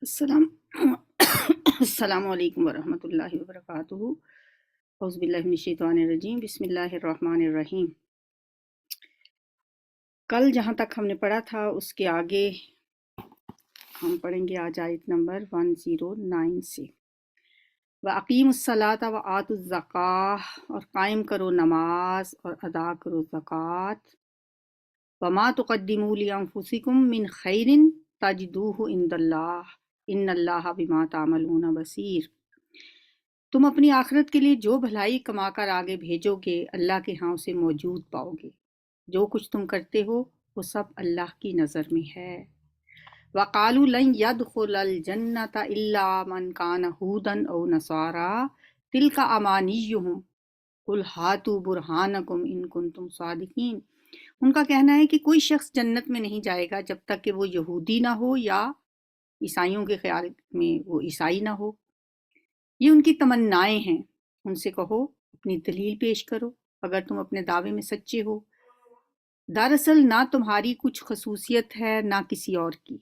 السلام السلام علیکم ورحمۃ اللہ وبرکاتہ۔ اعوذ باللہ من الشیطان الرجیم، بسم اللہ الرحمن الرحیم۔ کل جہاں تک ہم نے پڑھا تھا اس کے آگے ہم پڑھیں گے آج آیت نمبر 109 سے۔ وَأَقِیمُوا الصَّلَاةَ وَآتُوا الزَّکَاۃَ، اور قائم کرو نماز اور ادا کرو زکوٰۃ۔ وَمَا تُقَدِّمُوا لِأَنفُسِکُم مِّن خَیْرٍ تَجِدُوهُ عِندَ اللَّہِ إِنَّ اللَّهَ بِمَا تَعْمَلُونَ بَصِیرٌ۔ تم اپنی آخرت کے لیے جو بھلائی کما کر آگے بھیجو گے اللہ کے ہاں اسے موجود پاؤ گے۔ جو کچھ تم کرتے ہو وہ سب اللہ کی نظر میں ہے۔ وَقَالُوا لَن يَدْخُلَ الْجَنَّةَ إِلَّا مَنْ كَانَ هُودًا أَوْ نَصَارَىٰ تِلْكَ أَمَانِيُّهُمْ قُلْ هَاتُوا بُرْهَانَكُمْ إِن كُنتُمْ صَادِقِينَ۔ ان کا کہنا ہے کہ کوئی شخص جنت میں نہیں جائے گا جب تک کہ وہ یہودی نہ ہو یا عیسائیوں کے خیال میں وہ عیسائی نہ ہو۔ یہ ان کی تمنائیں ہیں۔ ان سے کہو اپنی دلیل پیش کرو اگر تم اپنے دعوے میں سچے ہو۔ دراصل نہ تمہاری کچھ خصوصیت ہے نہ کسی اور کی۔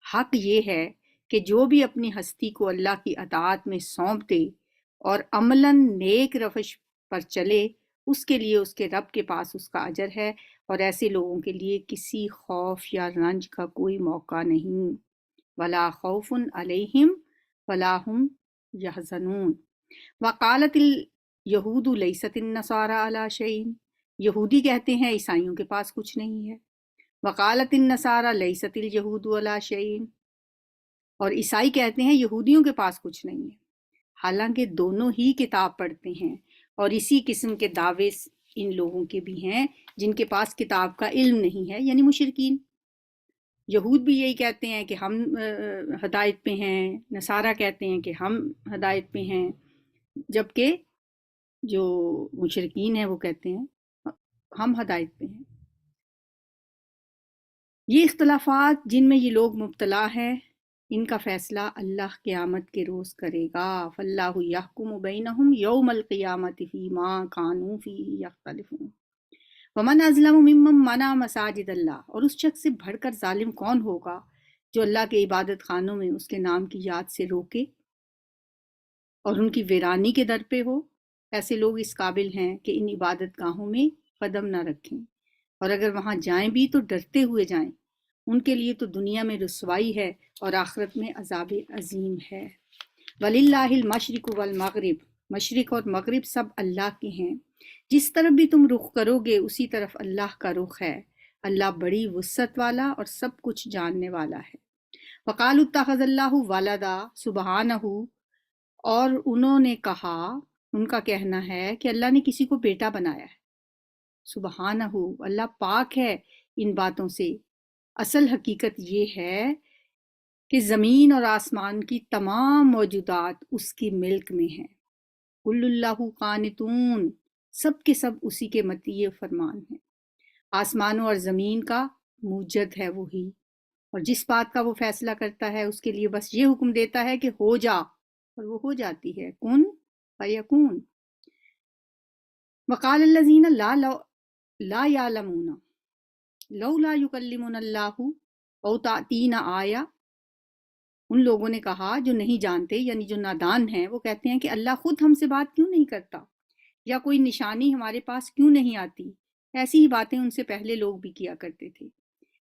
حق یہ ہے کہ جو بھی اپنی ہستی کو اللہ کی اطاعت میں سونپ دے اور عملاً نیک روش پر چلے، اس کے لیے اس کے رب کے پاس اس کا اجر ہے، اور ایسے لوگوں کے لیے کسی خوف یا رنج کا کوئی موقع نہیں۔ ولا خوف علیہم ولا هم یحزنون۔ وقالت الیہود لیست النصارى علی شیء، یہودی کہتے ہیں عیسائیوں کے پاس کچھ نہیں ہے۔ وقالت النصارى لیست الیہود علی شیء، اور عیسائی کہتے ہیں یہودیوں کے پاس کچھ نہیں ہے، حالانکہ دونوں ہی کتاب پڑھتے ہیں، اور اسی قسم کے دعوے ان لوگوں کے بھی ہیں جن کے پاس کتاب کا علم نہیں ہے، یعنی مشرکین۔ یہود بھی یہی کہتے ہیں کہ ہم ہدایت پہ ہیں، نصارہ کہتے ہیں کہ ہم ہدایت پہ ہیں، جبکہ جو مشرکین ہیں وہ کہتے ہیں ہم ہدایت پہ ہیں۔ یہ اختلافات جن میں یہ لوگ مبتلا ہیں، ان کا فیصلہ اللہ قیامت کے روز کرے گا۔ فاللہ یحکم بینہم یوم القیامۃ فیما کانوا فیہ یختلفون۔ ومن اظلم ممن منع مساجد اللہ، اور اس شخص سے بڑھ کر ظالم کون ہوگا جو اللہ کے عبادت خانوں میں اس کے نام کی یاد سے روکے اور ان کی ویرانی کے در پہ ہو۔ ایسے لوگ اس قابل ہیں کہ ان عبادت گاہوں میں قدم نہ رکھیں، اور اگر وہاں جائیں بھی تو ڈرتے ہوئے جائیں۔ ان کے لیے تو دنیا میں رسوائی ہے اور آخرت میں عذاب عظیم ہے۔ وَلِلَّهِ الْمَشْرِقُ وَالْمَغْرِبُ، مشرق اور مغرب سب اللہ کے ہیں، جس طرف بھی تم رخ کرو گے اسی طرف اللہ کا رخ ہے۔ اللہ بڑی وسعت والا اور سب کچھ جاننے والا ہے۔ وَقَالُوا اتَّخَذَ اللَّهُ وَلَدًا سُبْحَانَهُ، اور انہوں نے کہا، ان کا کہنا ہے کہ اللہ نے کسی کو بیٹا بنایا ہے۔ سبحانہ، اللہ پاک ہے ان باتوں سے۔ اصل حقیقت یہ ہے کہ زمین اور آسمان کی تمام موجودات اس کی ملک میں ہیں۔ کل اللہ قانتون، سب کے سب اسی کے مطیع فرمان ہیں۔ آسمانوں اور زمین کا موجد ہے وہی، اور جس بات کا وہ فیصلہ کرتا ہے اس کے لیے بس یہ حکم دیتا ہے کہ ہو جا، اور وہ ہو جاتی ہے، کن فیکون۔ وقال الذین لا یعلمون لولا یکلمنا اللہ او تأتینا آیہ، ان لوگوں نے کہا جو نہیں جانتے یعنی جو نادان ہیں، وہ کہتے ہیں کہ اللہ خود ہم سے بات کیوں نہیں کرتا، یا کوئی نشانی ہمارے پاس کیوں نہیں آتی۔ ایسی ہی باتیں ان سے پہلے لوگ بھی کیا کرتے تھے۔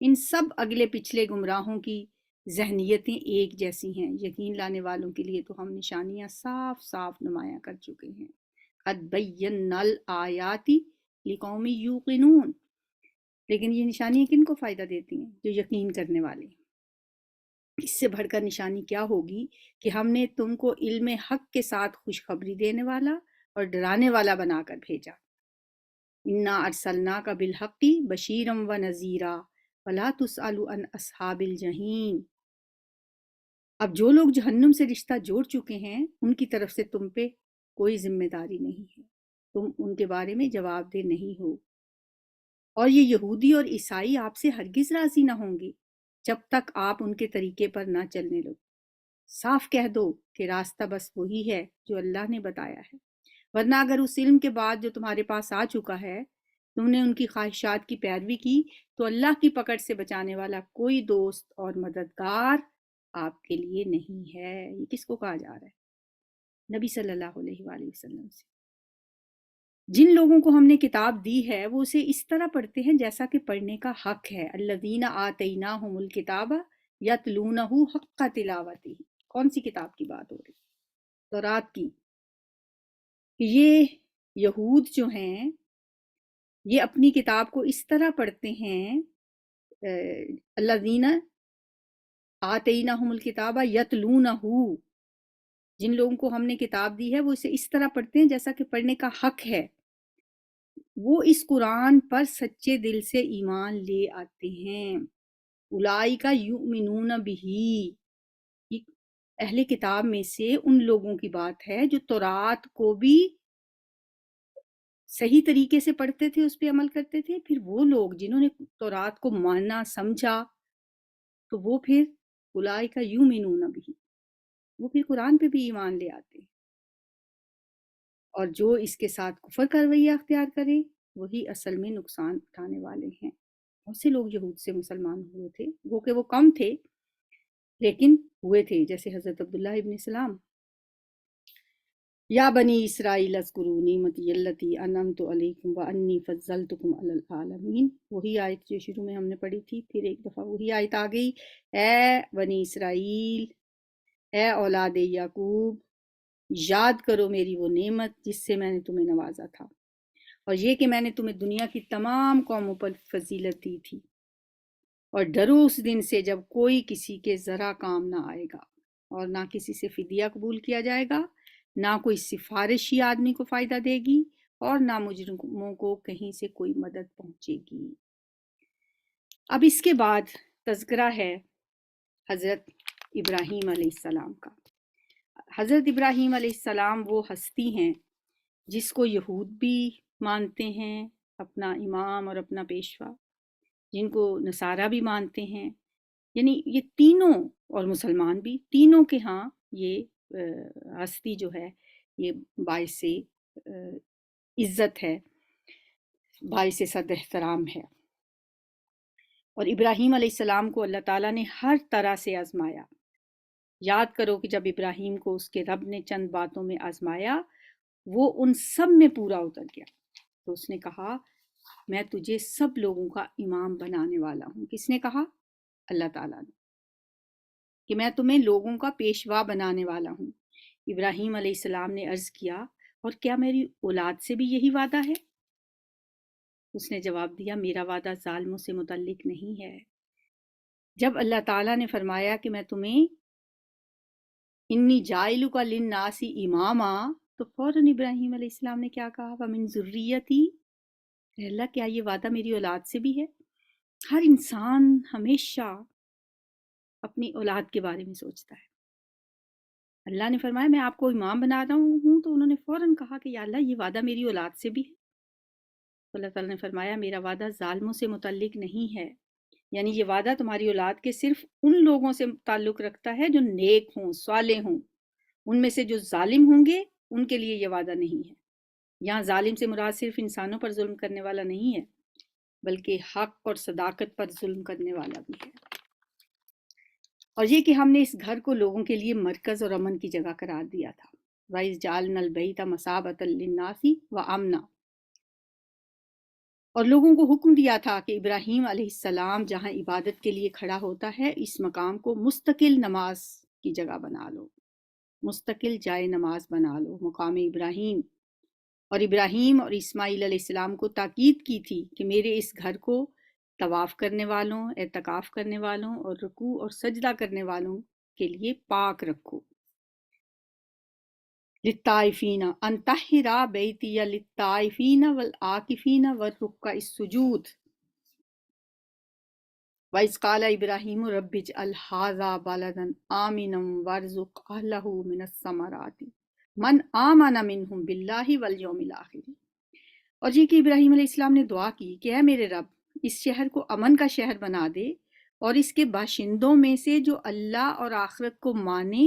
ان سب اگلے پچھلے گمراہوں کی ذہنیتیں ایک جیسی ہیں۔ یقین لانے والوں کے لیے تو ہم نشانیاں صاف صاف نمایاں کر چکے ہیں۔ قد بینا الآیات لقوم یوقنون، لیکن یہ نشانیاں کن کو فائدہ دیتی ہیں؟ جو یقین کرنے والے ہیں۔ اس سے بڑھ کر نشانی کیا ہوگی کہ ہم نے تم کو علم حق کے ساتھ خوشخبری دینے والا اور ڈرانے والا بنا کر بھیجا۔ انا ارسلناک بالحق بشیرا ونذیرا ولا تسأل عن اصحاب الجحیم۔ اب جو لوگ جہنم سے رشتہ جوڑ چکے ہیں ان کی طرف سے تم پہ کوئی ذمہ داری نہیں ہے، تم ان کے بارے میں جواب دہ نہیں ہو۔ اور یہ یہودی اور عیسائی آپ سے ہرگز راضی نہ ہوں گے جب تک آپ ان کے طریقے پر نہ چلنے لگو۔ صاف کہہ دو کہ راستہ بس وہی ہے جو اللہ نے بتایا ہے، ورنہ اگر اس علم کے بعد جو تمہارے پاس آ چکا ہے تم نے ان کی خواہشات کی پیروی کی تو اللہ کی پکڑ سے بچانے والا کوئی دوست اور مددگار آپ کے لیے نہیں ہے۔ یہ کس کو کہا جا رہا ہے؟ نبی صلی اللہ علیہ وآلہ وسلم سے۔ جن لوگوں کو ہم نے کتاب دی ہے وہ اسے اس طرح پڑھتے ہیں جیسا کہ پڑھنے کا حق ہے۔ الذین آتیناہم الکتاب یتلونہ حق تلاوتہ۔ کون سی کتاب کی بات ہو رہی؟ تورات کی۔ یہ یہود جو ہیں یہ اپنی کتاب کو اس طرح پڑھتے ہیں، الذین آتیناہم الکتاب یتلونہ، جن لوگوں کو ہم نے کتاب دی ہے وہ اسے اس طرح پڑھتے ہیں جیسا کہ پڑھنے کا حق ہے۔ وہ اس قرآن پر سچے دل سے ایمان لے آتے ہیں۔ اولئک یؤمنون بہ، یہ اہل کتاب میں سے ان لوگوں کی بات ہے جو تورات کو بھی صحیح طریقے سے پڑھتے تھے، اس پہ عمل کرتے تھے۔ پھر وہ لوگ جنہوں نے تورات کو ماننا سمجھا تو وہ پھر اولئک یؤمنون بہ، وہ پھر قرآن پہ بھی ایمان لے آتے ہیں۔ اور جو اس کے ساتھ کفر کا رویہ اختیار کرے وہی اصل میں نقصان اٹھانے والے ہیں۔ بہت سے لوگ یہود سے مسلمان ہوئے تھے، وہ کہ وہ کم تھے لیکن ہوئے تھے، جیسے حضرت عبداللہ ابن سلام۔ یا بنی اسرائیل اذکروا نعمتی التی انعمت علیکم وانی فضلتکم علی العالمین، وہی آیت جو شروع میں ہم نے پڑھی تھی، پھر ایک دفعہ وہی آیت آ گئی، اے بنی اسرائیل، اے اولاد یعقوب، یاد کرو میری وہ نعمت جس سے میں نے تمہیں نوازا تھا، اور یہ کہ میں نے تمہیں دنیا کی تمام قوموں پر فضیلت دی تھی، اور ڈرو اس دن سے جب کوئی کسی کے ذرا کام نہ آئے گا، اور نہ کسی سے فدیہ قبول کیا جائے گا، نہ کوئی سفارش ہی آدمی کو فائدہ دے گی، اور نہ مجرموں کو کہیں سے کوئی مدد پہنچے گی۔ اب اس کے بعد تذکرہ ہے حضرت ابراہیم علیہ السلام کا۔ حضرت ابراہیم علیہ السلام وہ ہستی ہیں جس کو یہود بھی مانتے ہیں اپنا امام اور اپنا پیشوا، جن کو نصارہ بھی مانتے ہیں، یعنی یہ تینوں، اور مسلمان بھی، تینوں کے ہاں یہ ہستی جو ہے یہ باعث عزت ہے، باعث صد احترام ہے۔ اور ابراہیم علیہ السلام کو اللہ تعالیٰ نے ہر طرح سے آزمایا۔ یاد کرو کہ جب ابراہیم کو اس کے رب نے چند باتوں میں آزمایا وہ ان سب میں پورا اتر گیا، تو اس نے کہا میں تجھے سب لوگوں کا امام بنانے والا ہوں۔ کس نے کہا؟ اللہ تعالیٰ نے، کہ میں تمہیں لوگوں کا پیشوا بنانے والا ہوں۔ ابراہیم علیہ السلام نے عرض کیا اور کیا میری اولاد سے بھی یہی وعدہ ہے؟ اس نے جواب دیا میرا وعدہ ظالموں سے متعلق نہیں ہے۔ جب اللہ تعالیٰ نے فرمایا کہ میں تمہیں انی جائلک للناس اماما، تو فوراً ابراہیم علیہ السلام نے کیا کہا؟ ومن ذریتی، اللہ کیا یہ وعدہ میری اولاد سے بھی ہے؟ ہر انسان ہمیشہ اپنی اولاد کے بارے میں سوچتا ہے۔ اللہ نے فرمایا میں آپ کو امام بنا رہا ہوں، تو انہوں نے فوراً کہا کہ یا اللہ یہ وعدہ میری اولاد سے بھی ہے۔ اللہ تعالیٰ نے فرمایا میرا وعدہ ظالموں سے متعلق نہیں ہے، یعنی یہ وعدہ تمہاری اولاد کے صرف ان لوگوں سے تعلق رکھتا ہے جو نیک ہوں، صالح ہوں، ان میں سے جو ظالم ہوں گے ان کے لیے یہ وعدہ نہیں ہے۔ یہاں ظالم سے مراد صرف انسانوں پر ظلم کرنے والا نہیں ہے بلکہ حق اور صداقت پر ظلم کرنے والا بھی ہے۔ اور یہ کہ ہم نے اس گھر کو لوگوں کے لیے مرکز اور امن کی جگہ قرار دیا تھا۔ وَإِذْ جَعَلْنَا الْبَيْتَ مَثَابَةً لِلنَّاسِ وَأَمْنًا، اور لوگوں کو حکم دیا تھا کہ ابراہیم علیہ السلام جہاں عبادت کے لیے کھڑا ہوتا ہے اس مقام کو مستقل نماز کی جگہ بنا لو، مستقل جائے نماز بنا لو، مقام ابراہیم۔ اور ابراہیم اور اسماعیل علیہ السلام کو تاکید کی تھی کہ میرے اس گھر کو طواف کرنے والوں، اعتکاف کرنے والوں اور رکوع اور سجدہ کرنے والوں کے لیے پاک رکھو۔ للطائفین ان طہر بیتی للطائفین والعاکفین والرکع السجود۔ وَإِذْ قَالَ إِبْرَاهِيمُ رَبِّ اجْعَلْ هَٰذَا بَلَدًا آمِنًا وَارْزُقْ أَهْلَهُ مِنَ الثَّمَرَاتِ مَنْ آمَنَ مِنْهُمْ بِاللَّهِ وَالْيَوْمِ الْآخِرِ۔ اور یہ کہ ابراہیم علیہ السلام نے دعا کی کہ اے میرے رب اس شہر کو امن کا شہر بنا دے، اور اس کے باشندوں میں سے جو اللہ اور آخرت کو مانے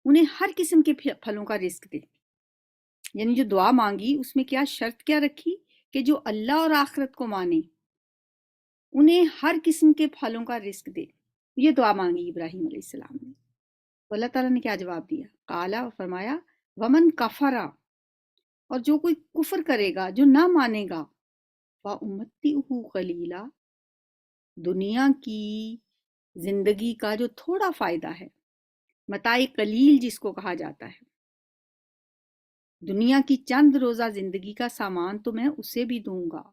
انہیں ہر قسم کے پھلوں کا رزق دے۔ یعنی جو دعا مانگی اس میں کیا شرط کیا رکھی؟ کہ جو اللہ اور آخرت کو مانے انہیں ہر قسم کے پھلوں کا رزق دے۔ یہ دعا مانگی ابراہیم علیہ السلام نے۔ تو اللہ تعالیٰ نے کیا جواب دیا؟ قالا، فرمایا ومن کفرا، اور جو کوئی کفر کرے گا، جو نہ مانے گا، فَأُمَتِّعُهُ قَلِيلًا، دنیا کی زندگی کا جو تھوڑا فائدہ ہے، متاع قلیل جس کو کہا جاتا ہے، دنیا کی چند روزہ زندگی کا سامان تو میں اسے بھی دوں گا،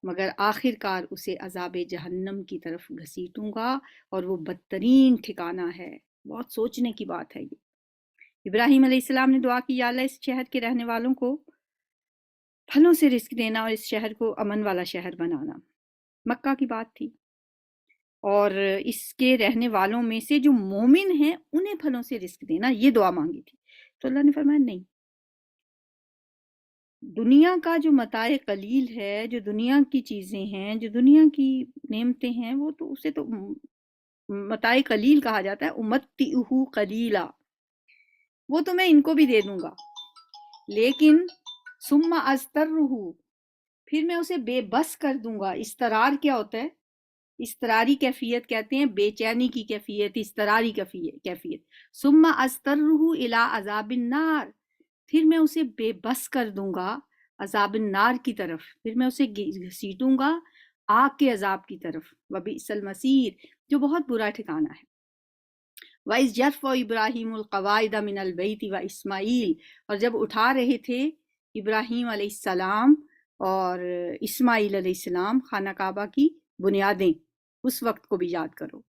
مگر آخر کار اسے عذاب جہنم کی طرف گھسیٹوں گا، اور وہ بدترین ٹھکانہ ہے۔ بہت سوچنے کی بات ہے یہ۔ ابراہیم علیہ السلام نے دعا کی، یا اللہ اس شہر کے رہنے والوں کو پھلوں سے رزق دینا اور اس شہر کو امن والا شہر بنانا۔ مکہ کی بات تھی، اور اس کے رہنے والوں میں سے جو مومن ہیں انہیں پھلوں سے رزق دینا، یہ دعا مانگی تھی۔ تو اللہ نے فرمایا نہیں، دنیا کا جو متاع قلیل ہے، جو دنیا کی چیزیں ہیں، جو دنیا کی نعمتیں ہیں، وہ تو اسے تو متاع قلیل کہا جاتا ہے، امتعہ قلیلا، وہ تو میں ان کو بھی دے دوں گا، لیکن ثم ازترہ، پھر میں اسے بے بس کر دوں گا۔ استرار کیا ہوتا ہے؟ استراری کیفیت کہتے ہیں بے چینی کی کیفیت، استراری کیفیت۔ ثم ازترہ الی عذاب النار، پھر میں اسے بے بس کر دوں گا عذاب النار کی طرف، پھر میں اسے گھسیٹوں گا آگ کے عذاب کی طرف۔ وبئس المصیر، جو بہت برا ٹھکانہ ہے۔ وَإِذْ يَرْفَعُ إِبْرَاهِيمُ الْقَوَاعِدَ مِنَ الْبَيْتِ وَإِسْمَاعِیل، اور جب اٹھا رہے تھے ابراہیم علیہ السلام اور اسماعیل علیہ السلام خانہ کعبہ کی بنیادیں، اس وقت کو بھی یاد کرو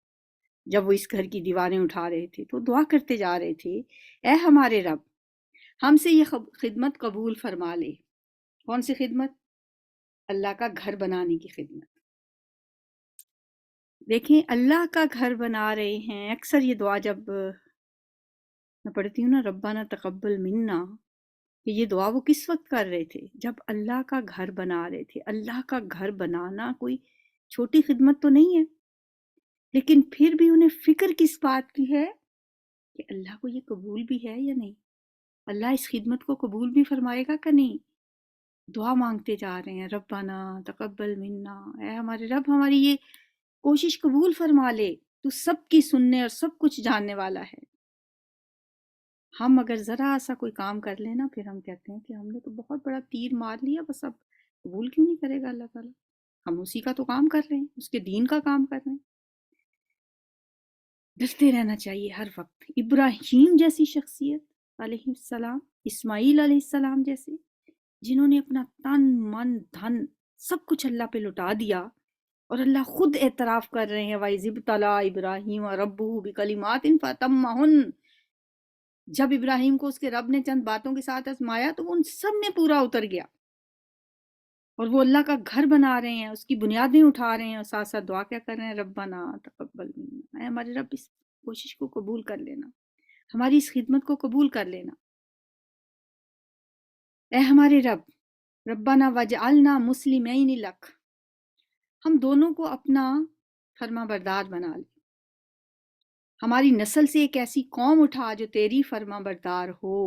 جب وہ اس گھر کی دیواریں اٹھا رہے تھے، تو دعا کرتے جا رہے تھے، اے ہمارے رب ہم سے یہ خدمت قبول فرما لے۔ کون سی خدمت؟ اللہ کا گھر بنانے کی خدمت۔ دیکھیں اللہ کا گھر بنا رہے ہیں، اکثر یہ دعا جب میں پڑھتی ہوں نا، ربنا تقبل منا، کہ یہ دعا وہ کس وقت کر رہے تھے؟ جب اللہ کا گھر بنا رہے تھے۔ اللہ کا گھر بنانا کوئی چھوٹی خدمت تو نہیں ہے، لیکن پھر بھی انہیں فکر کس بات کی ہے کہ اللہ کو یہ قبول بھی ہے یا نہیں، اللہ اس خدمت کو قبول بھی فرمائے گا کہ نہیں۔ دعا مانگتے جا رہے ہیں، ربنا تقبل منا، اے ہمارے رب ہماری یہ کوشش قبول فرما لے، تو سب کی سننے اور سب کچھ جاننے والا ہے۔ ہم اگر ذرا سا کوئی کام کر لیں نا، پھر ہم کہتے ہیں کہ ہم نے تو بہت بڑا تیر مار لیا، بس اب قبول کیوں نہیں کرے گا اللہ تعالیٰ؟ ہم اسی کا تو کام کر رہے ہیں، اس کے دین کا کام کر رہے ہیں۔ ڈرتے رہنا چاہیے ہر وقت۔ ابراہیم جیسی شخصیت علیہ السلام، اسماعیل علیہ السلام جیسے، جنہوں نے اپنا تن من دھن سب کچھ اللہ پہ لٹا دیا، اور اللہ خود اعتراف کر رہے ہیں وَإِذِ ابْتَلَىٰ إِبْرَاهِيمَ رَبُّهُ بِكَلِمَاتٍ فَأَتَمَّهُنَّ، جب ابراہیم کو اس کے رب نے چند باتوں کے ساتھ آزمایا تو وہ ان سب میں پورا اتر گیا، اور وہ اللہ کا گھر بنا رہے ہیں، اس کی بنیادیں اٹھا رہے ہیں، اور ساتھ ساتھ دعا کیا کر رہے ہیں؟ ربنا تقبل منا، اے ہمارے رب اس کوشش کو قبول کر لینا، ہماری اس خدمت کو قبول کر لینا۔ اے ہمارے رب، ربنا وجعلنا مسلمین لک، ہم دونوں کو اپنا فرما بردار بنا لے، ہماری نسل سے ایک ایسی قوم اٹھا جو تیری فرما بردار ہو۔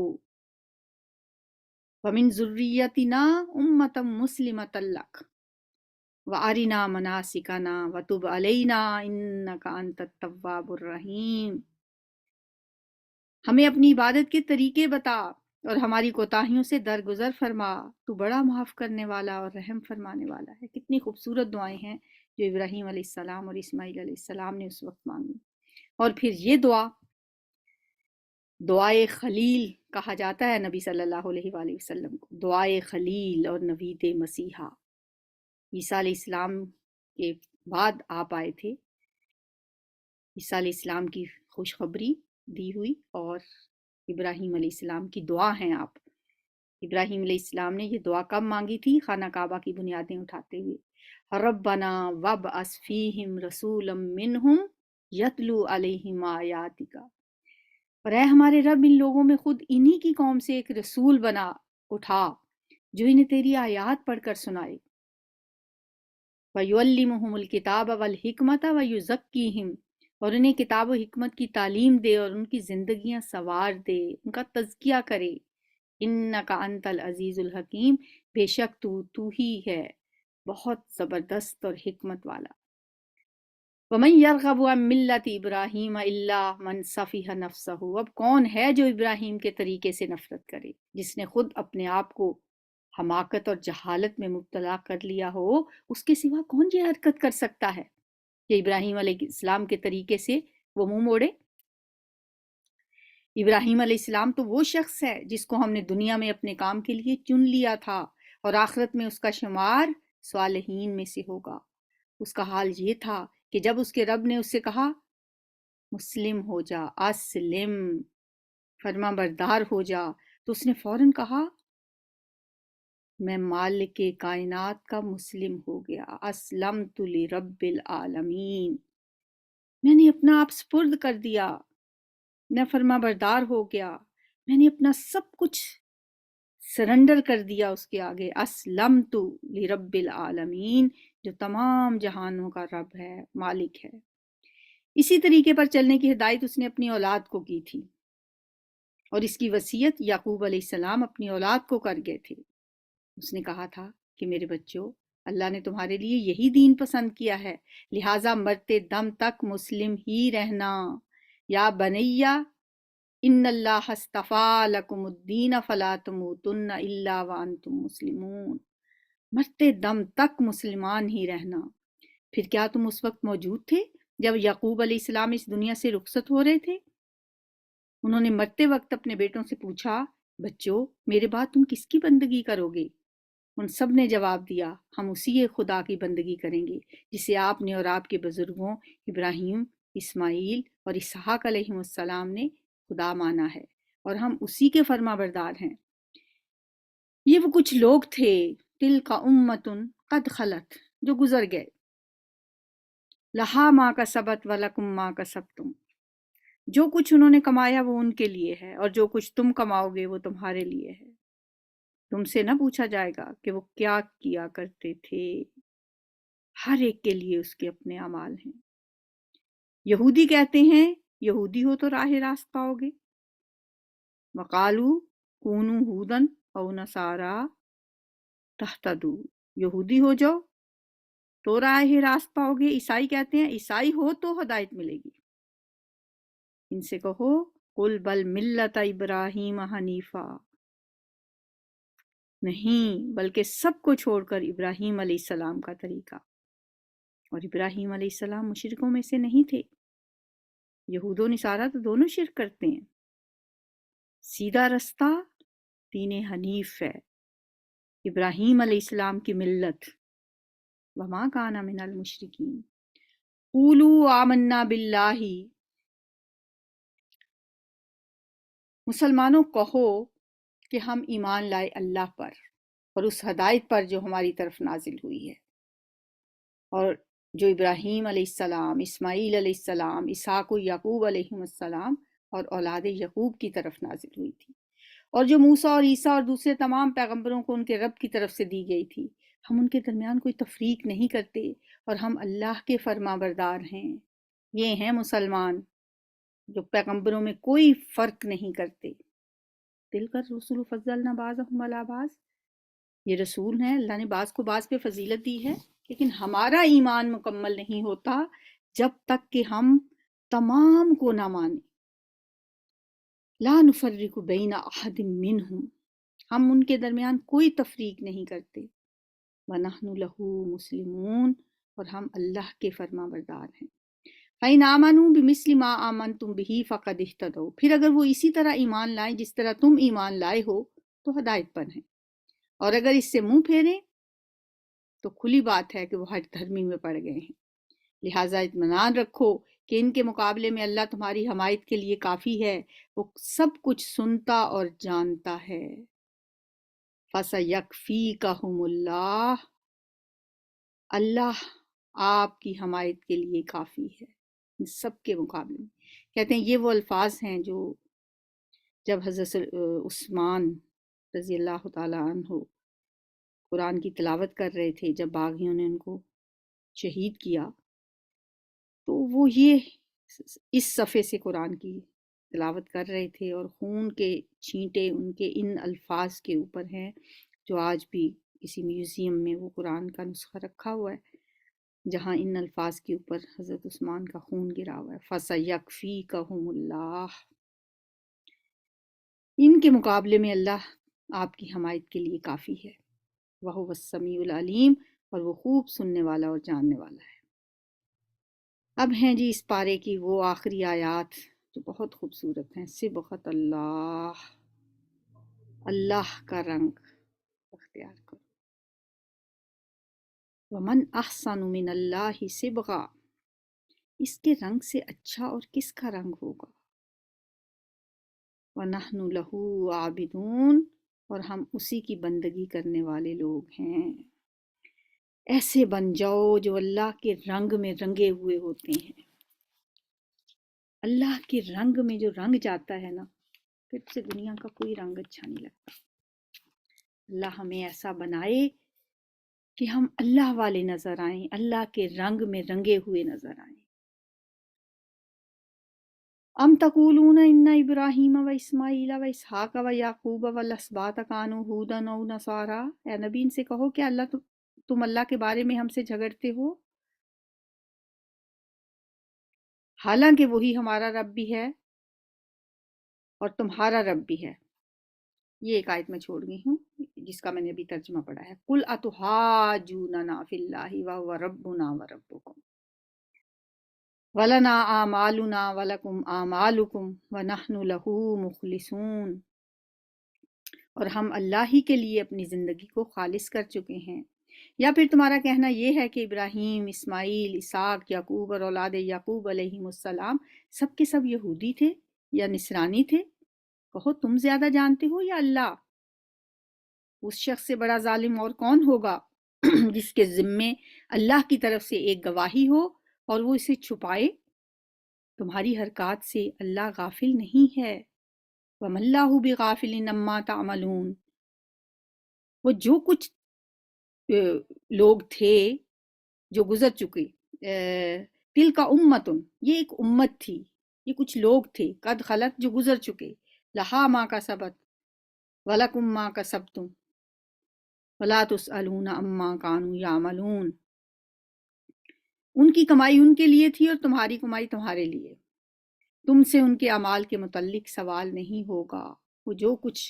وَمِن ذُرِّيَّتِنَا أُمَّةً مُسْلِمَةً لَكَ وَأَرِنَا مَنَاسِكَنَا وَتُبْ عَلَيْنَا إِنَّكَ أَنْتَ التَّوَّابُ الرَّحِيمُ، ہمیں اپنی عبادت کے طریقے بتا اور ہماری کوتاہیوں سے درگزر فرما، تو بڑا معاف کرنے والا اور رحم فرمانے والا ہے۔ کتنی خوبصورت دعائیں ہیں جو ابراہیم علیہ السلام اور اسماعیل علیہ السلام نے اس وقت مانگی۔ اور پھر یہ دعا، دعائے خلیل کہا جاتا ہے نبی صلی اللہ علیہ وآلہ وسلم کو، دعائے خلیل اور نوید مسیحا۔ عیسیٰ علیہ السلام کے بعد آپ آئے تھے، عیسیٰ علیہ السلام کی خوشخبری دی ہوئی، اور ابراہیم علیہ السلام کی دعا ہیں آپ۔ ابراہیم علیہ السلام نے یہ دعا کب مانگی تھی؟ خانہ کعبہ کی بنیادیں اٹھاتے ہوئے، ربنا وابعث فیہم رسولا منہم یتلو علیہم آیاتک، اور اے ہمارے رب ان لوگوں میں خود انہی کی قوم سے ایک رسول بنا اٹھا جو انہیں تیری آیات پڑھ کر سنائے، وَيُعَلِّمُهُمُ الْكِتَابَ وَالْحِكْمَةَ وَيُزَكِّيهِمْ، اور انہیں کتاب و حکمت کی تعلیم دے اور ان کی زندگیاں سنوار دے، ان کا تزکیہ کرے۔ اِنَّكَ أَنْتَ الْعَزِيزُ الْحَكِيمُ، بے شک تو ہی ہے بہت زبردست اور حکمت والا۔ وَمَن يَرْغَبُ عَن مِلَّةِ إِبْرَاهِيمَ إِلَّا مَن سَفِهَ نَفْسَهُ، اب کون ہے جو ابراہیم کے طریقے سے نفرت کرے، جس نے خود اپنے آپ کو حماقت اور جہالت میں مبتلا کر لیا ہو، اس کے سوا کون یہ حرکت کر سکتا ہے کہ ابراہیم علیہ السلام کے طریقے سے وہ منہ موڑے؟ ابراہیم علیہ السلام تو وہ شخص ہے جس کو ہم نے دنیا میں اپنے کام کے لیے چن لیا تھا، اور آخرت میں اس کا شمار صالحین میں سے ہوگا۔ اس کا حال یہ تھا کہ جب اس کے رب نے اس سے کہا مسلم ہو جا، اسلم، فرما بردار ہو جا، تو اس نے فوراً کہا میں مالک کائنات کا مسلم ہو گیا، اسلمت لرب العالمین، میں نے اپنا آپ سپرد کر دیا، میں فرما بردار ہو گیا، میں نے اپنا سب کچھ سرنڈر کر دیا اس کے آگے، اسلمت لرب العالمین، جو تمام جہانوں کا رب ہے، مالک ہے۔ اسی طریقے پر چلنے کی ہدایت اس نے اپنی اولاد کو کی تھی، اور اس کی وصیت یعقوب علیہ السلام اپنی اولاد کو کر گئے تھے۔ اس نے کہا تھا کہ میرے بچوں، اللہ نے تمہارے لیے یہی دین پسند کیا ہے، لہٰذا مرتے دم تک مسلم ہی رہنا۔ یا بنیا ان اللہ اصطفیٰ لکم الدین فلا تموتن الا وانتم مسلمون، مرتے دم تک مسلمان ہی رہنا۔ پھر کیا تم اس وقت موجود تھے جب یعقوب علیہ السلام اس دنیا سے رخصت ہو رہے تھے؟ انہوں نے مرتے وقت اپنے بیٹوں سے پوچھا بچوں میرے بعد تم کس کی بندگی کرو گے؟ ان سب نے جواب دیا ہم اسی خدا کی بندگی کریں گے جسے آپ نے اور آپ کے بزرگوں ابراہیم، اسماعیل اور اسحاق علیہ السلام نے خدا مانا ہے، اور ہم اسی کے فرما بردار ہیں۔ یہ وہ کچھ لوگ تھے تلک امتن قد خلت، جو گزر گئے، لہا ما کسبت ولکم ما کسبتم، جو کچھ انہوں نے کمایا وہ ان کے لیے ہے، اور جو کچھ تم کماؤ گے وہ تمہارے لیے ہے۔ تم سے نہ پوچھا جائے گا کہ وہ کیا کیا کرتے تھے، ہر ایک کے لیے اس کے اپنے اعمال ہیں۔ یہودی کہتے ہیں یہودی ہو تو راہ راست پاؤ گے، وقالو کونو ہودن او نصارا تہتدو، یہودی ہو جاؤ تو راہ راست پاؤ گے۔ عیسائی کہتے ہیں عیسائی ہو تو ہدایت ملے گی۔ ان سے کہو قل بل ملت ابراہیم حنیفا، نہیں بلکہ سب کو چھوڑ کر ابراہیم علیہ السلام کا طریقہ، اور ابراہیم علیہ السلام مشرکوں میں سے نہیں تھے۔ یہود و نصارہ تو دونوں شرک کرتے ہیں۔ سیدھا رستہ دین حنیف ہے، ابراہیم علیہ السلام کی ملت، وما کان من المشرکین۔ قولوا آمنا باللہ، مسلمانوں کہو کہ ہم ایمان لائے اللہ پر اور اس ہدایت پر جو ہماری طرف نازل ہوئی ہے، اور جو ابراہیم علیہ السلام، اسماعیل علیہ السلام، اسحاق و یعقوب علیہ السلام اور اولاد یعقوب کی طرف نازل ہوئی تھی، اور جو موسیٰ اور عیسیٰ اور دوسرے تمام پیغمبروں کو ان کے رب کی طرف سے دی گئی تھی۔ ہم ان کے درمیان کوئی تفریق نہیں کرتے، اور ہم اللہ کے فرما بردار ہیں۔ یہ ہیں مسلمان جو پیغمبروں میں کوئی فرق نہیں کرتے۔ تلک الرسل فضلنا بعضهم علی بعض، یہ رسول ہیں، اللہ نے بعض کو بعض پہ فضیلت دی ہے، لیکن ہمارا ایمان مکمل نہیں ہوتا جب تک کہ ہم تمام کو نہ مانیں۔ لا نفرق بین احد منہم، ہم ان کے درمیان کوئی تفریق نہیں کرتے۔ وَنَحْنُ لَهُ مُسْلِمُونَ، اور ہم اللہ کے فرما بردار ہیں۔ فَإِنْ آمَنُوا بِمِثْلِ مَا آمَنْتُمْ بِهِ فَقَدِ اهْتَدَوْا، پھر اگر وہ اسی طرح ایمان لائیں جس طرح تم ایمان لائے ہو تو ہدایت پر ہیں، اور اگر اس سے منہ پھیریں تو کھلی بات ہے کہ وہ ہٹ دھرمی میں پڑ گئے ہیں۔ لہٰذا اطمینان رکھو کہ ان کے مقابلے میں اللہ تمہاری حمایت کے لیے کافی ہے، وہ سب کچھ سنتا اور جانتا ہے۔ فَسَيَكْفِيكَهُمُ اللَّهُ، اللہ آپ کی حمایت کے لیے کافی ہے ان سب کے مقابلے میں۔ کہتے ہیں یہ وہ الفاظ ہیں جو جب حضرت عثمان رضی اللہ تعالیٰ عنہ قرآن کی تلاوت کر رہے تھے، جب باغیوں نے ان کو شہید کیا، تو وہ یہ اس صفحے سے قرآن کی تلاوت کر رہے تھے، اور خون کے چھینٹے ان کے ان الفاظ کے اوپر ہیں جو آج بھی کسی میوزیم میں وہ قرآن کا نسخہ رکھا ہوا ہے۔ جہاں ان الفاظ کے اوپر حضرت عثمان کا خون گرا ہوا ہے، فَسَيَكْفِيكَهُمُ اللَّهُ، ان کے مقابلے میں اللہ آپ کی حمایت کے لیے کافی ہے، وَهُوَ السَّمِيعُ الْعَلِيمُ، اور وہ خوب سننے والا اور جاننے والا ہے۔ اب ہیں جی اس پارے کی وہ آخری آیات جو بہت خوبصورت ہیں۔ صبغۃ اللہ، اللہ کا رنگ اختیار کرو۔ ومن احسن من اللہ صبغہ، اس کے رنگ سے اچھا اور کس کا رنگ ہوگا۔ وَنَحْنُ لَهُ عَابِدُونَ، اور ہم اسی کی بندگی کرنے والے لوگ ہیں۔ ایسے بن جاؤ جو اللہ کے رنگ میں رنگے ہوئے ہوتے ہیں۔ اللہ کے رنگ میں جو رنگ جاتا ہے نا، پھر سے دنیا کا کوئی رنگ اچھا نہیں لگتا۔ اللہ ہمیں ایسا بنائے کہ ہم اللہ والے نظر آئیں، اللہ کے رنگ میں رنگے ہوئے نظر آئیں۔ ام تقولون ان ابراہیم و اسماعیل و اسحاق و یعقوب والاسباط کانوا ھودا او نصارا، اے نبی ان سے کہو کہ تم اللہ کے بارے میں ہم سے جھگڑتے ہو، حالانکہ وہی ہمارا رب بھی ہے اور تمہارا رب بھی ہے۔ یہ ایک آیت میں چھوڑ گئی ہوں جس کا میں نے ابھی ترجمہ پڑھا ہے۔ قل اتحاجوننا فی اللہ وہو ربنا وربکم وَلَنَا أَعْمَالُنَا وَلَكُمْ أَعْمَالُكُمْ وَنَحْنُ لَهُ مُخْلِصُونَ، اور ہم اللہ ہی کے لیے اپنی زندگی کو خالص کر چکے ہیں۔ یا پھر تمہارا کہنا یہ ہے کہ ابراہیم، اسماعیل، اسحاق، یعقوب اور اولاد یعقوب علیہم السلام سب کے سب یہودی تھے یا نصرانی تھے؟ کہو تم زیادہ جانتے ہو یا اللہ؟ اس شخص سے بڑا ظالم اور کون ہوگا جس کے ذمے اللہ کی طرف سے ایک گواہی ہو اور وہ اسے چھپائے؟ تمہاری حرکات سے اللہ غافل نہیں ہے۔ وَمَا اللَّهُ بِغَافِلٍ عَمَّا تَعْمَلُونَ، وہ جو کچھ لوگ تھے جو گزر چکے، تِلْکَ أُمَّةٌ، یہ ایک امت تھی، یہ کچھ لوگ تھے، قد خلت جو گزر چکے، لہا ما کسبت وَلَكُمْ مَا کسبتم وَلَا تُسْأَلُونَ عَمَّا كَانُوا يَعْمَلُونَ، ان کی کمائی ان کے لیے تھی اور تمہاری کمائی تمہارے لیے، تم سے ان کے اعمال کے متعلق سوال نہیں ہوگا۔ وہ جو کچھ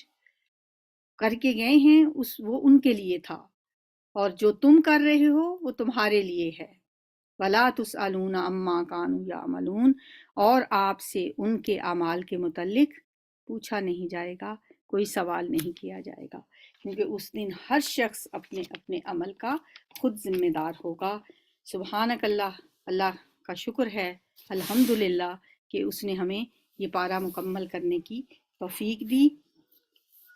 کر کے گئے ہیں وہ ان کے لیے تھا، اور جو تم کر رہے ہو وہ تمہارے لیے ہے۔ وَلَا تُسْأَلُونَ عَمَّا كَانُوا يَعْمَلُونَ، اور آپ سے ان کے اعمال کے متعلق پوچھا نہیں جائے گا، کوئی سوال نہیں کیا جائے گا، کیونکہ اس دن ہر شخص اپنے اپنے عمل کا خود ذمہ دار ہوگا۔ سبحانک اللہ، اللہ کا شکر ہے الحمدللہ کہ اس نے ہمیں یہ پارہ مکمل کرنے کی توفیق دی۔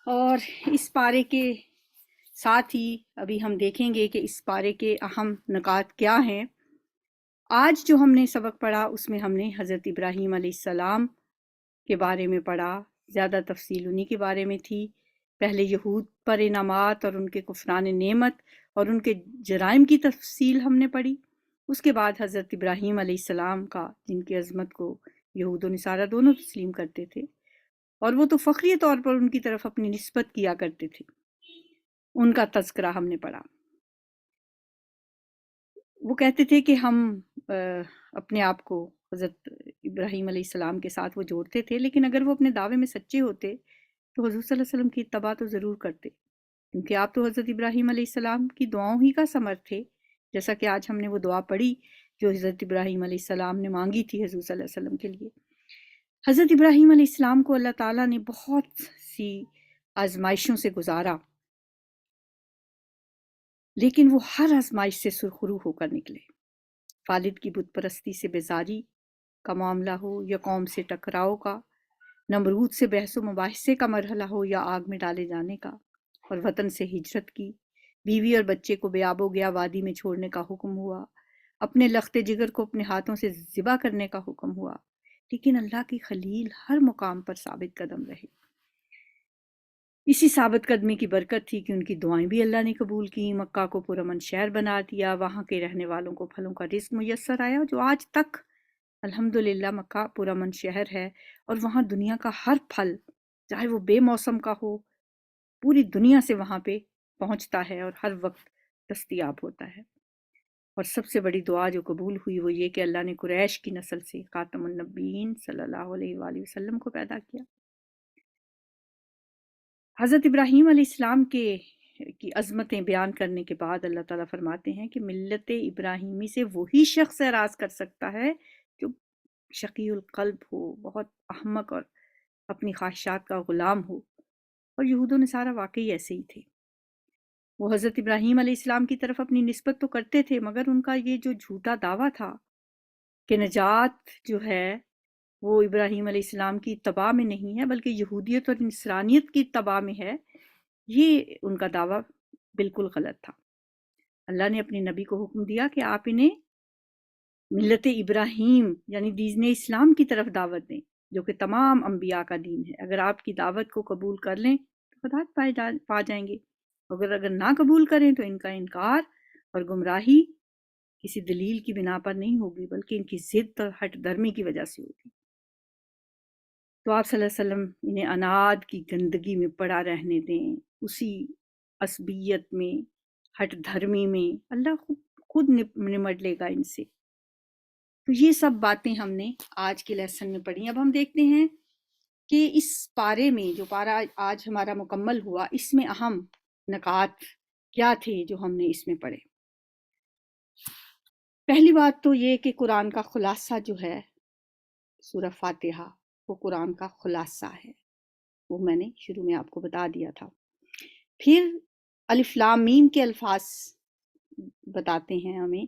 اور اس پارے کے ساتھ ہی ابھی ہم دیکھیں گے کہ اس پارے کے اہم نکات کیا ہیں۔ آج جو ہم نے سبق پڑھا اس میں ہم نے حضرت ابراہیم علیہ السلام کے بارے میں پڑھا، زیادہ تفصیل انہی کے بارے میں تھی۔ پہلے یہود پر انعامات اور ان کے کفران نعمت اور ان کے جرائم کی تفصیل ہم نے پڑھی۔ اس کے بعد حضرت ابراہیم علیہ السلام کا، جن کی عظمت کو یہود و نصارہ دونوں تسلیم کرتے تھے، اور وہ تو فخری طور پر ان کی طرف اپنی نسبت کیا کرتے تھے، ان کا تذکرہ ہم نے پڑھا۔ وہ کہتے تھے کہ ہم اپنے آپ کو حضرت ابراہیم علیہ السلام کے ساتھ وہ جوڑتے تھے، لیکن اگر وہ اپنے دعوے میں سچے ہوتے تو حضور صلی اللہ علیہ وسلم کی اتباع تو ضرور کرتے، کیونکہ آپ تو حضرت ابراہیم علیہ السلام کی دعاؤں ہی کا ثمر تھے، جیسا کہ آج ہم نے وہ دعا پڑھی جو حضرت ابراہیم علیہ السلام نے مانگی تھی حضور صلی اللہ علیہ وسلم کے لیے۔ حضرت ابراہیم علیہ السلام کو اللہ تعالیٰ نے بہت سی آزمائشوں سے گزارا، لیکن وہ ہر آزمائش سے سرخرو ہو کر نکلے۔ والد کی بت پرستی سے بیزاری کا معاملہ ہو یا قوم سے ٹکراؤ کا، نمرود سے بحث و مباحثے کا مرحلہ ہو یا آگ میں ڈالے جانے کا، اور وطن سے ہجرت کی، بیوی اور بچے کو بے آب و گیا وادی میں چھوڑنے کا حکم ہوا، اپنے لخت جگر کو اپنے ہاتھوں سے ذبح کرنے کا حکم ہوا، لیکن اللہ کی خلیل ہر مقام پر ثابت قدم رہے۔ اسی ثابت قدمی کی برکت تھی کہ ان کی دعائیں بھی اللہ نے قبول کی، مکہ کو پرامن شہر بنا دیا، وہاں کے رہنے والوں کو پھلوں کا رزق میسر آیا، جو آج تک الحمدللہ مکہ پرامن شہر ہے، اور وہاں دنیا کا ہر پھل چاہے وہ بے موسم کا ہو پوری دنیا سے وہاں پہ پہنچتا ہے اور ہر وقت دستیاب ہوتا ہے۔ اور سب سے بڑی دعا جو قبول ہوئی وہ یہ کہ اللہ نے قریش کی نسل سے خاتم النبیین صلی اللہ علیہ وآلہ وسلم کو پیدا کیا۔ حضرت ابراہیم علیہ السلام کی عظمتیں بیان کرنے کے بعد اللہ تعالیٰ فرماتے ہیں کہ ملت ابراہیمی سے وہی شخص اعراض کر سکتا ہے جو شقی القلب ہو، بہت احمق اور اپنی خواہشات کا غلام ہو، اور یہود و نصارہ واقعی ایسے ہی تھے۔ وہ حضرت ابراہیم علیہ السلام کی طرف اپنی نسبت تو کرتے تھے، مگر ان کا یہ جو جھوٹا دعویٰ تھا کہ نجات جو ہے وہ ابراہیم علیہ السلام کی اتباع میں نہیں ہے بلکہ یہودیت اور نصرانیت کی اتباع میں ہے، یہ ان کا دعویٰ بالکل غلط تھا۔ اللہ نے اپنے نبی کو حکم دیا کہ آپ انہیں ملت ابراہیم یعنی دین اسلام کی طرف دعوت دیں، جو کہ تمام انبیاء کا دین ہے۔ اگر آپ کی دعوت کو قبول کر لیں تو ہدایت پا جائیں گے، اگر نہ قبول کریں تو ان کا انکار اور گمراہی کسی دلیل کی بنا پر نہیں ہوگی بلکہ ان کی ضد اور ہٹ درمی کی وجہ سے ہوگی۔ تو آپ صلی اللہ علیہ وسلم انہیں اناد کی گندگی میں پڑا رہنے دیں، اسی عصبیت میں، ہٹ دھرمی میں، اللہ خود نمٹ لے گا ان سے۔ تو یہ سب باتیں ہم نے آج کے لیسن میں پڑھی۔ اب ہم دیکھتے ہیں کہ اس پارے میں جو پارہ آج ہمارا مکمل ہوا، اس میں اہم نکات کیا تھے جو ہم نے اس میں پڑھے۔ پہلی بات تو یہ کہ قرآن کا خلاصہ جو ہے سورہ فاتحہ وہ قرآن کا خلاصہ ہے، وہ میں نے شروع میں آپ کو بتا دیا تھا۔ پھر الف لام میم کے الفاظ بتاتے ہیں ہمیں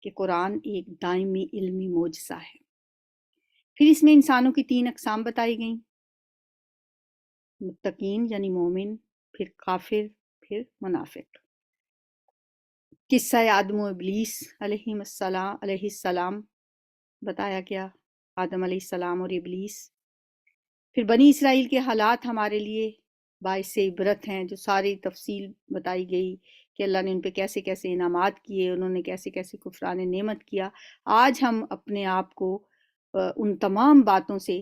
کہ قرآن ایک دائمی علمی معجزہ ہے۔ پھر اس میں انسانوں کی 3 اقسام بتائی گئیں، متقین یعنی مومن، پھر کافر، پھر منافق۔ قصہ آدم و ابلیس علیہ السلام بتایا گیا، آدم علیہ السلام اور ابلیس۔ پھر بنی اسرائیل کے حالات ہمارے لیے باعث عبرت ہیں، جو ساری تفصیل بتائی گئی کہ اللہ نے ان پہ کیسے کیسے انعامات کیے، انہوں نے کیسے کیسے کفران نعمت کیا۔ آج ہم اپنے آپ کو ان تمام باتوں سے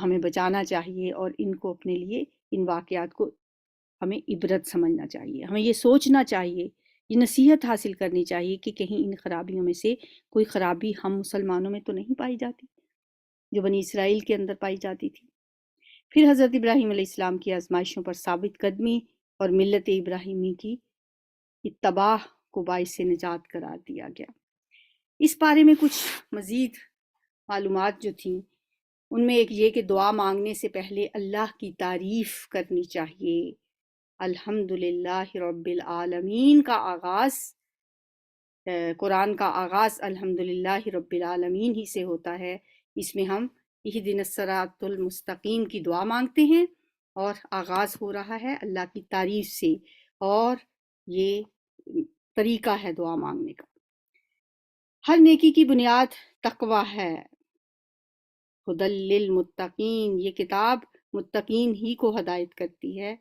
ہمیں بچانا چاہیے اور ان کو اپنے لیے، ان واقعات کو ہمیں عبرت سمجھنا چاہیے۔ ہمیں یہ سوچنا چاہیے، یہ نصیحت حاصل کرنی چاہیے کہ کہیں ان خرابیوں میں سے کوئی خرابی ہم مسلمانوں میں تو نہیں پائی جاتی جو بنی اسرائیل کے اندر پائی جاتی تھی۔ پھر حضرت ابراہیم علیہ السلام کی آزمائشوں پر ثابت قدمی اور ملت ابراہیمی کی اتباع کو باعث نجات قرار دیا گیا۔ اس بارے میں کچھ مزید معلومات جو تھیں ان میں ایک یہ کہ دعا مانگنے سے پہلے اللہ کی تعریف کرنی چاہیے۔ الحمدللہ رب العالمین کا آغاز، قرآن کا آغاز الحمدللہ رب العالمین ہی سے ہوتا ہے۔ اس میں ہم اہدنا الصراط المستقیم کی دعا مانگتے ہیں اور آغاز ہو رہا ہے اللہ کی تعریف سے، اور یہ طریقہ ہے دعا مانگنے کا۔ ہر نیکی کی بنیاد تقوی ہے۔ ہدی للمتقین، یہ کتاب متقین ہی کو ہدایت کرتی ہے،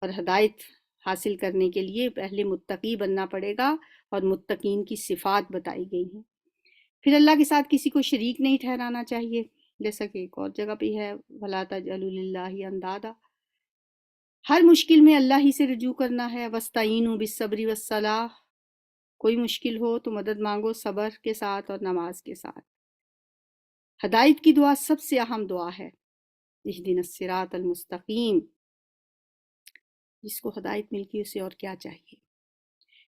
اور ہدایت حاصل کرنے کے لیے پہلے متقی بننا پڑے گا، اور متقین کی صفات بتائی گئی ہیں۔ پھر اللہ کے ساتھ کسی کو شریک نہیں ٹھہرانا چاہیے، جیسا کہ ایک اور جگہ پہ ہے وَلَا تَجْعَلُوا لِلَّهِ اندادا۔ ہر مشکل میں اللہ ہی سے رجوع کرنا ہے۔ وَاسْتَعِینُوا بِالصَّبْرِ وَالصَّلَاةِ، کوئی مشکل ہو تو مدد مانگو صبر کے ساتھ اور نماز کے ساتھ۔ ہدایت کی دعا سب سے اہم دعا ہے، اہدنا الصراط المستقیم۔ جس کو ہدایت مل گئی اسے اور کیا چاہیے۔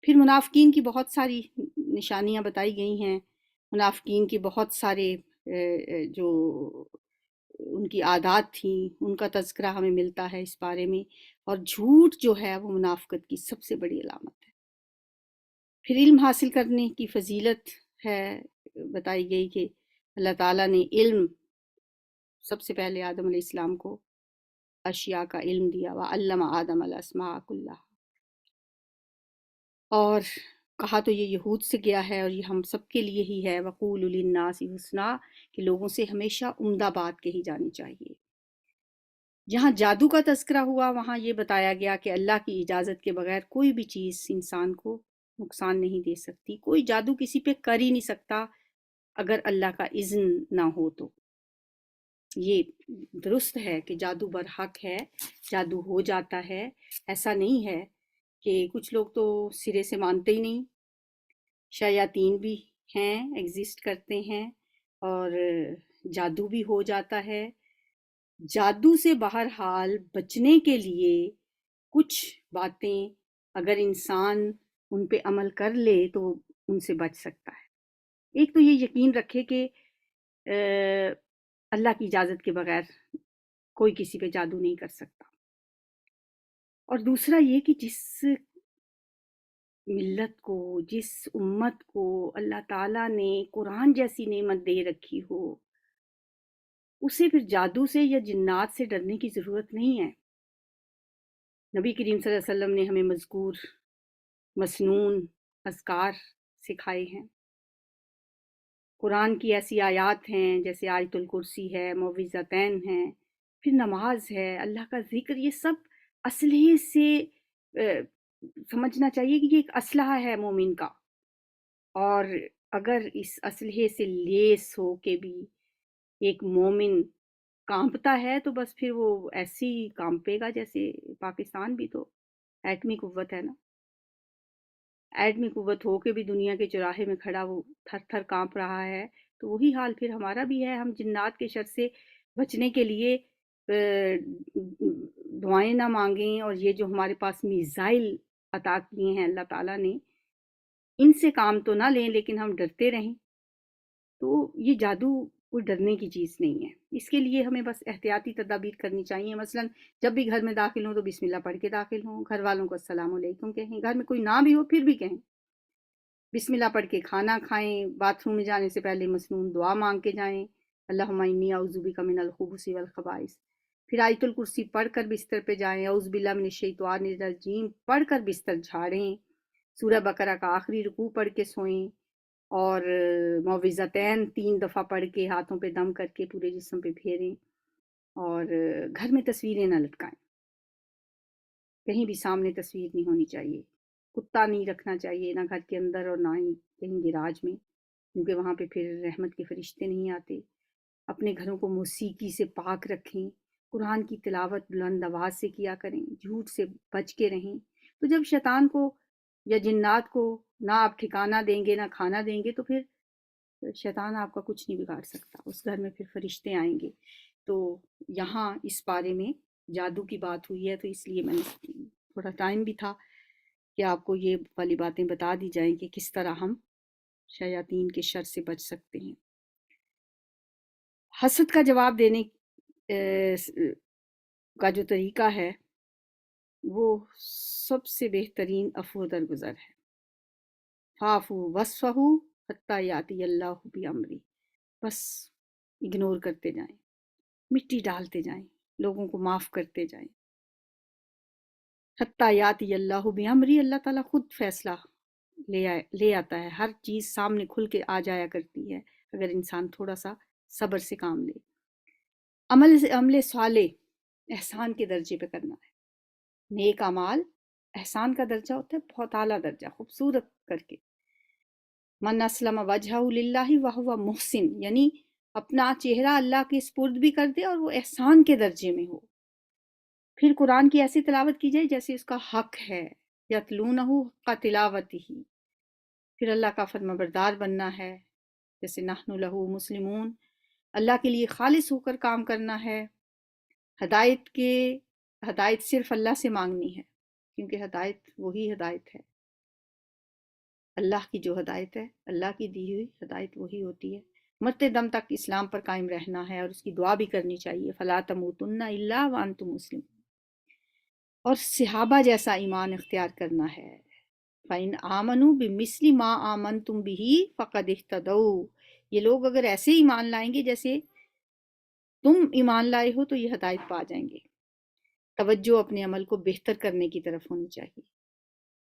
پھر منافقین کی بہت ساری نشانیاں بتائی گئی ہیں، منافقین کی بہت سارے جو ان کی عادات تھیں ان کا تذکرہ ہمیں ملتا ہے اس بارے میں، اور جھوٹ جو ہے وہ منافقت کی سب سے بڑی علامت ہے۔ پھر علم حاصل کرنے کی فضیلت ہے، بتائی گئی کہ اللہ تعالیٰ نے علم سب سے پہلے آدم علیہ السلام کو اشیاء کا علم دیا، وَعَلَّمَ آدَمَ الْأَسْمَاءَ كُلَّهَا، اور کہا تو یہ یہود سے گیا ہے اور یہ ہم سب کے لیے ہی ہے، وَقُولُوا لِلنَّاسِ حُسْنًا، کہ لوگوں سے ہمیشہ عمدہ بات کہی جانی چاہیے۔ جہاں جادو کا تذکرہ ہوا وہاں یہ بتایا گیا کہ اللہ کی اجازت کے بغیر کوئی بھی چیز انسان کو نقصان نہیں دے سکتی، کوئی جادو کسی پہ کر ہی نہیں سکتا اگر اللہ کا اذن نہ ہو تو۔ یہ درست ہے کہ جادو برحق ہے، جادو ہو جاتا ہے، ایسا نہیں ہے کہ کچھ لوگ تو سرے سے مانتے ہی نہیں، شیاطین بھی ہیں، ایگزسٹ کرتے ہیں، اور جادو بھی ہو جاتا ہے۔ جادو سے بہرحال بچنے کے لیے کچھ باتیں اگر انسان ان پہ عمل کر لے تو ان سے بچ سکتا ہے۔ ایک تو یہ یقین رکھے کہ اللہ کی اجازت کے بغیر کوئی کسی پہ جادو نہیں کر سکتا، اور دوسرا یہ کہ جس ملت کو، جس امت کو اللہ تعالیٰ نے قرآن جیسی نعمت دے رکھی ہو، اسے پھر جادو سے یا جنات سے ڈرنے کی ضرورت نہیں ہے۔ نبی کریم صلی اللہ علیہ وسلم نے ہمیں مذکور مسنون اذکار سکھائے ہیں۔ قرآن کی ایسی آیات ہیں جیسے آیت الکرسی ہے، معوذتین ہیں، پھر نماز ہے، اللہ کا ذکر، یہ سب اسلحے سے سمجھنا چاہیے کہ یہ ایک اسلحہ ہے مومن کا، اور اگر اس اسلحے سے لیس ہو کے بھی ایک مومن کانپتا ہے تو بس پھر وہ ایسی کانپے گا جیسے پاکستان بھی تو ایٹمی قوت ہے نا، ایٹمی قوت ہو کے بھی دنیا کے چوراہے میں کھڑا وہ تھر تھر کانپ رہا ہے، تو وہی حال پھر ہمارا بھی ہے۔ ہم جنات کے شر سے بچنے کے لیے دعائیں نہ مانگیں، اور یہ جو ہمارے پاس میزائل عطا کیے ہیں اللہ تعالیٰ نے، ان سے کام تو نہ لیں لیکن ہم ڈرتے رہیں، تو یہ جادو کوئی ڈرنے کی چیز نہیں ہے۔ اس کے لیے ہمیں بس احتیاطی تدابیر کرنی چاہیے، مثلا جب بھی گھر میں داخل ہوں تو بسم اللہ پڑھ کے داخل ہوں، گھر والوں کو السلام علیکم کہیں، گھر میں کوئی نہ بھی ہو پھر بھی کہیں، بسم اللہ پڑھ کے کھانا کھائیں، باتھ روم میں جانے سے پہلے مسنون دعا مانگ کے جائیں، اللہم انی اعوذ بک من الخبث والخبائث، پھر آیت الکرسی پڑھ کر بستر پہ جائیں، اعوذ باللہ من الشیطان الرجیم پڑھ کر بستر جھاڑیں، سورہ بقرہ کا آخری رکوع پڑھ کے سوئیں، اور معوذتین 3 دفعہ پڑھ کے ہاتھوں پہ دم کر کے پورے جسم پہ پھیریں، اور گھر میں تصویریں نہ لٹکائیں، کہیں بھی سامنے تصویر نہیں ہونی چاہیے، کتا نہیں رکھنا چاہیے نہ گھر کے اندر اور نہ ہی کہیں گراج میں، کیونکہ وہاں پہ پھر رحمت کے فرشتے نہیں آتے۔ اپنے گھروں کو موسیقی سے پاک رکھیں، قرآن کی تلاوت بلند آواز سے کیا کریں، جھوٹ سے بچ کے رہیں، تو جب شیطان کو یا جنات کو نہ آپ ٹھکانہ دیں گے نہ کھانا دیں گے تو پھر شیطان آپ کا کچھ نہیں بگاڑ سکتا، اس گھر میں پھر فرشتے آئیں گے۔ تو یہاں اس بارے میں جادو کی بات ہوئی ہے تو اس لیے میں نے تھوڑا ٹائم بھی تھا کہ آپ کو یہ والی باتیں بتا دی جائیں کہ کس طرح ہم شیاطین کے شر سے بچ سکتے ہیں۔ حسد کا جواب دینے کا جو طریقہ ہے وہ سب سے بہترین عفو درگزر ہے۔ فاعفو واصفحوا حتی یاتی اللہ بامری، بس اگنور کرتے جائیں، مٹی ڈالتے جائیں، لوگوں کو معاف کرتے جائیں، حتی یاتی اللہ بامری، اللہ تعالیٰ خود فیصلہ لے آتا ہے، ہر چیز سامنے کھل کے آ جایا کرتی ہے اگر انسان تھوڑا سا صبر سے کام لے۔ عمل صالح احسان کے درجے پہ کرنا ہے، نیک اعمال احسان کا درجہ ہوتا ہے، بہت اعلیٰ درجہ، خوبصورت کر کے۔ من اسلم وجہہ للہ وہو محسن، یعنی اپنا چہرہ اللہ کے سپرد بھی کر دے اور وہ احسان کے درجے میں ہو۔ پھر قرآن کی ایسی تلاوت کی جائے جیسے اس کا حق ہے، یتلونہ حق تلاوتہ، پھر اللہ کا فرمانبردار بننا ہے جیسے نحن لہ مسلمون، اللہ کے لیے خالص ہو کر کام کرنا ہے، ہدایت صرف اللہ سے مانگنی ہے، کیونکہ ہدایت وہی ہدایت ہے، اللہ کی جو ہدایت ہے، اللہ کی دی ہوئی ہدایت وہی ہوتی ہے۔ مرتے دم تک اسلام پر قائم رہنا ہے اور اس کی دعا بھی کرنی چاہیے، فلا تموتن الا وانتم مسلمون، اور صحابہ جیسا ایمان اختیار کرنا ہے۔ فَإِنْ آمَنُوا بِمِثْلِ مَا آمَنْتُمْ بِهِ فَقَدِ اهْتَدَوْا، یہ لوگ اگر ایسے ایمان لائیں گے جیسے تم ایمان لائے ہو تو یہ ہدایت پا جائیں گے۔ توجہ اپنے عمل کو بہتر کرنے کی طرف ہونی چاہیے،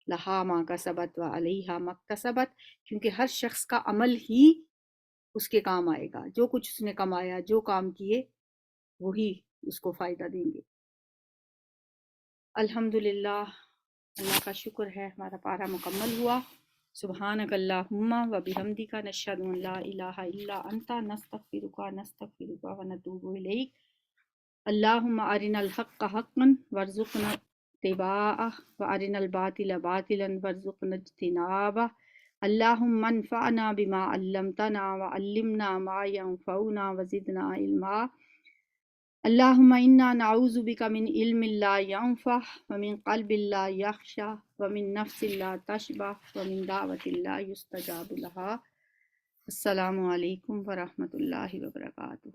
لہا ما کسبت وعلیہا ما اکتسبت، کیونکہ ہر شخص کا عمل ہی اس کے کام آئے گا، جو کچھ اس نے کمایا، جو کام کیے وہی اس کو فائدہ دیں گے۔ الحمدللہ، اللہ کا شکر ہے، ہمارا پارہ مکمل ہوا۔ سبحانک اللہم و بحمدک، نشہد ان لا الہ الا انت، نستغفرک و نتوب الیک۔ اللہم ارنا الحق حقا وارزقنا اتباعہ، وارنا الباطل باطلا وارزقنا اجتنابہ۔ اللہم انفعنا بما علمتنا وعلمنا ما ينفعنا وزدنا علما اللہم انا نعوذ بک من علم لا ينفع ومن قلب لا يخشع ومن نفس لا تشبع ومن دعوت لا يستجاب لها۔ السلام علیکم ورحمۃ اللہ وبرکاتہ۔